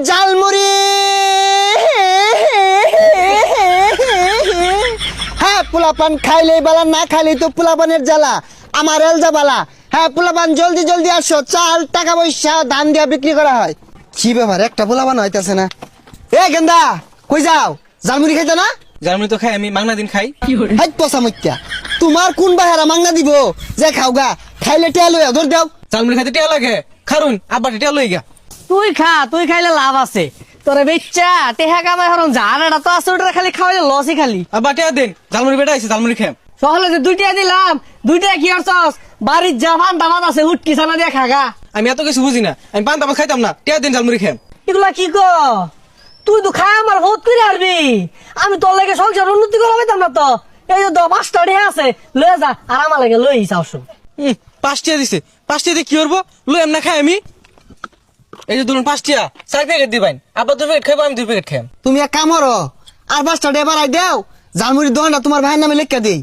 জালমুড়ি হ্যাঁ পোলাপান খাইলেই বালা না খাইলেই তো পোলাপানের জ্বালা আমার এলজা বালা হ্যাঁ পোলাপান জলদি জলদি আসো চাল টাকা পয়সা ধান দিয়া বিক্রি করা হয় কি ব্যাপার একটা পোলাপান হইতাছে না এ গেন্দা কই যাও জালমুড়ি খাইছো না জার্মানি তো খাই আমি মাংনা দিন খাই হাই পচা মত্যা তোমার কোন বাহারা মাংনা দিব যে খাওগা খাইলে টেয়া লইয়া ধর দাও জার্মানি খাইতে টিয়া লাগে খারুন আব্বা টিয়া লই গা তুই খাইলে লাভ আছে তোরে বেচ্চা টেহা কামাই হরম জানাটা তো আছে ওটা খালি খাওয়াইলে লসই খালি আব্বা টিয়া দিন জার্মানি বেটা আইছে জার্মানি খাম সহলে যে দুইটা দিলাম দুইটা কি করছস বাড়ির জামান দামাত আছে হুটকি ছানা দিয়ে খাগা আমি এত কিছু বুঝি না আমি পান্তা ভাত খাইতাম না টিয়া দিন জার্মানি খাম এগুলা কি কো তুই তো খাই আমার বহুত করে আসবি আমি তোর লাগে সংসার উন্নতি করা পাইতাম না তো এই যে 5টা ঢেয়া আছে লয়ে যা আর আমার লাগে লই যাও শুন 5 দিছে 5 দিয়ে কি করবো লই এমনা খাই আমি এই যে ধরুন 5 টিয়া 4 প্যাকেট দিবেন আব্বা 2 প্যাকেট খাইবো আমি 2 প্যাকেট খাম তুমি এক কাম করো আর 5টা ডে বাড়াই দেও জালমুড়ির দোকানটা তোমার ভাইয়ের নামে লিখে দেই